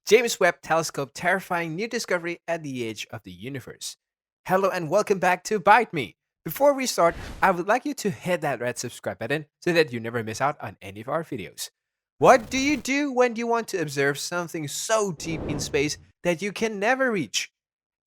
James Webb Telescope terrifying new discovery at the edge of the universe. Hello and welcome back to Bite Me. Before we start, I would like you to hit that red subscribe button so that you never miss out on any of our videos. What do you do when you want to observe something so deep in space that you can never reach?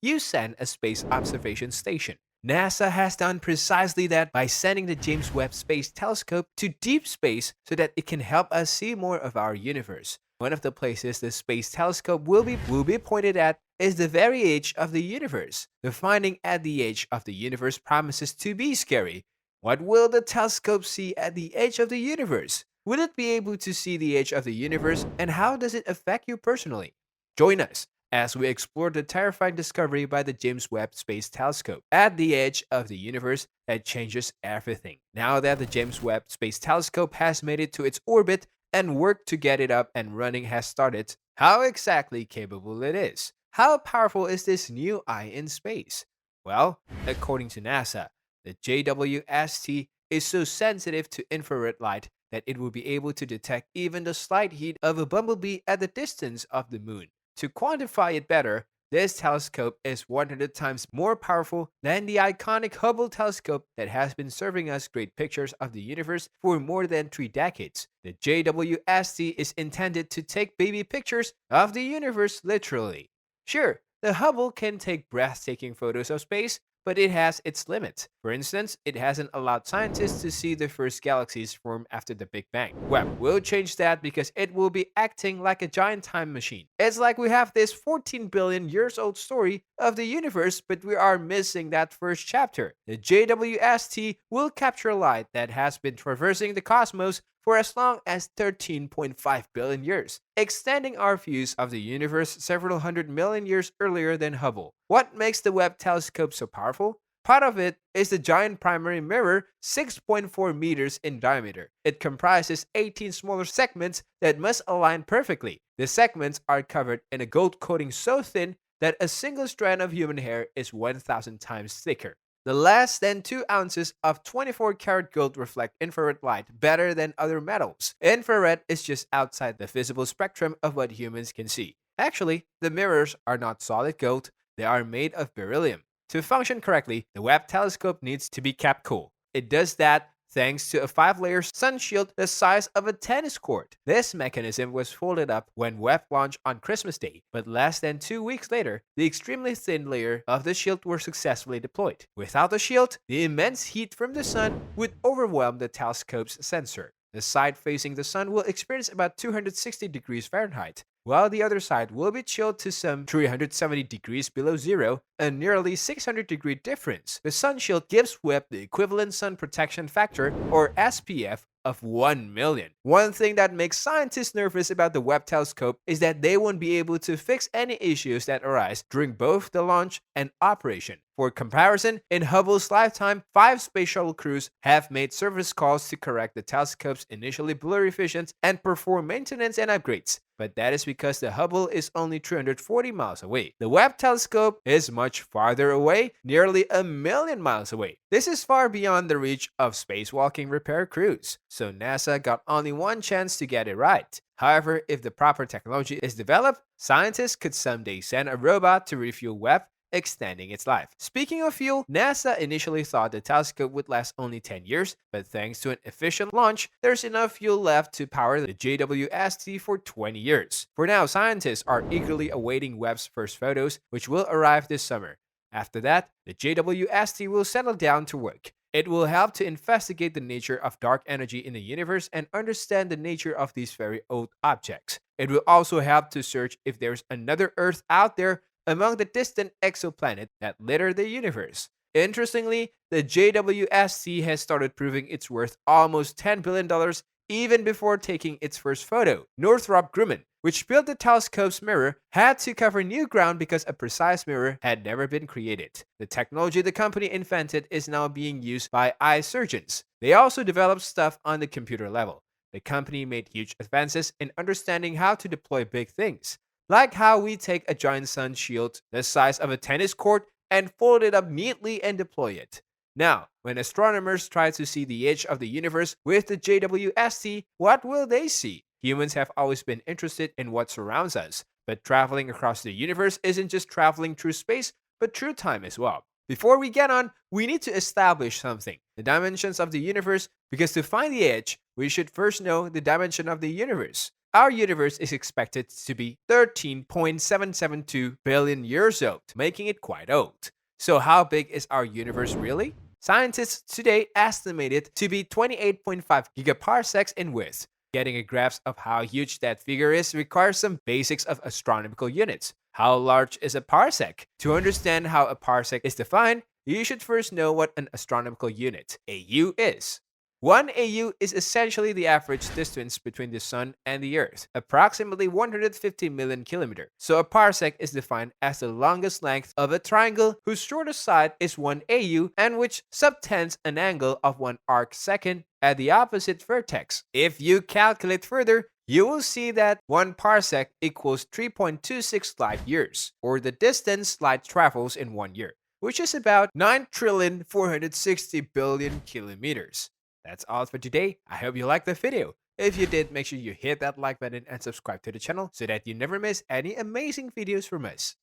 You send a space observation station. NASA has done precisely that by sending the James Webb Space Telescope to deep space so that it can help us see more of our universe. One of the places the Space Telescope will be pointed at is the very edge of the universe. The finding at the edge of the universe promises to be scary. What will the telescope see at the edge of the universe? Will it be able to see the edge of the universe, and how does it affect you personally? Join us as we explore the terrifying discovery by the James Webb Space Telescope at the edge of the universe that changes everything. Now that the James Webb Space Telescope has made it to its orbit and work to get it up and running has started, how exactly capable it is? How powerful is this new eye in space? Well, according to NASA, the JWST is so sensitive to infrared light that it will be able to detect even the slight heat of a bumblebee at the distance of the moon. To quantify it better, this telescope is 100 times more powerful than the iconic Hubble telescope that has been serving us great pictures of the universe for more than 3 decades. The JWST is intended to take baby pictures of the universe literally. Sure, the Hubble can take breathtaking photos of space, but it has its limits. For instance, it hasn't allowed scientists to see the first galaxies form after the Big Bang. Webb will change that because it will be acting like a giant time machine. It's like we have this 14 billion years old story of the universe, but we are missing that first chapter. The JWST will capture light that has been traversing the cosmos for as long as 13.5 billion years, extending our views of the universe several hundred million years earlier than Hubble. What makes the Webb telescope so powerful? Part of it is the giant primary mirror, 6.4 meters in diameter. It comprises 18 smaller segments that must align perfectly. The segments are covered in a gold coating so thin that a single strand of human hair is 1,000 times thicker. The less than 2 ounces of 24 karat gold reflect infrared light better than other metals. Infrared is just outside the visible spectrum of what humans can see. Actually, the mirrors are not solid gold, they are made of beryllium. To function correctly, the Webb telescope needs to be kept cool. It does that thanks to a 5-layer sun shield the size of a tennis court. This mechanism was folded up when Webb launched on Christmas Day, but less than 2 weeks later, the extremely thin layer of the shield were successfully deployed. Without the shield, the immense heat from the sun would overwhelm the telescope's sensor. The side facing the sun will experience about 260 degrees Fahrenheit, while the other side will be chilled to some 370 degrees below zero, a nearly 600-degree difference. The sun shield gives Webb the equivalent sun protection factor, or SPF, of 1 million. One thing that makes scientists nervous about the Webb telescope is that they won't be able to fix any issues that arise during both the launch and operation. For comparison, in Hubble's lifetime, 5 space shuttle crews have made service calls to correct the telescope's initially blurry visions and perform maintenance and upgrades. But that is because the Hubble is only 340 miles away. The Webb telescope is much farther away, nearly 1,000,000 miles away. This is far beyond the reach of spacewalking repair crews, so NASA got only one chance to get it right. However, if the proper technology is developed, scientists could someday send a robot to refuel Webb, extending its life. Speaking of fuel, NASA initially thought the telescope would last only 10 years, but thanks to an efficient launch, there's enough fuel left to power the JWST for 20 years. For now, scientists are eagerly awaiting Webb's first photos, which will arrive this summer. After that, the JWST will settle down to work. It will help to investigate the nature of dark energy in the universe and understand the nature of these very old objects. It will also help to search if there's another Earth out there among the distant exoplanets that litter the universe. Interestingly, the JWST has started proving its worth almost $10 billion even before taking its first photo. Northrop Grumman, which built the telescope's mirror, had to cover new ground because a precise mirror had never been created. The technology the company invented is now being used by eye surgeons. They also developed stuff on the computer level. The company made huge advances in understanding how to deploy big things, like how we take a giant sun shield the size of a tennis court and fold it up neatly and deploy it. Now, when astronomers try to see the edge of the universe with the JWST, what will they see? Humans have always been interested in what surrounds us, But traveling across the universe isn't just traveling through space, but through time as well. Before we get on, we need to establish something, the dimensions of the universe, because to find the edge, we should first know the dimension of the universe. Our universe is expected to be 13.772 billion years old, making it quite old. So, how big is our universe really? Scientists today estimate it to be 28.5 gigaparsecs in width. Getting a grasp of how huge that figure is requires some basics of astronomical units. How large is a parsec? To understand how a parsec is defined, you should first know what an astronomical unit, AU, is. 1 AU is essentially the average distance between the Sun and the Earth, approximately 150 million kilometers. So a parsec is defined as the longest length of a triangle whose shortest side is 1 AU and which subtends an angle of 1 arcsecond at the opposite vertex. If you calculate further, you will see that 1 parsec equals 3.26 light years, or the distance light travels in 1 year, which is about 9,460,000,000,000 kilometers. That's all for today. I hope you liked the video. If you did, make sure you hit that like button and subscribe to the channel so that you never miss any amazing videos from us.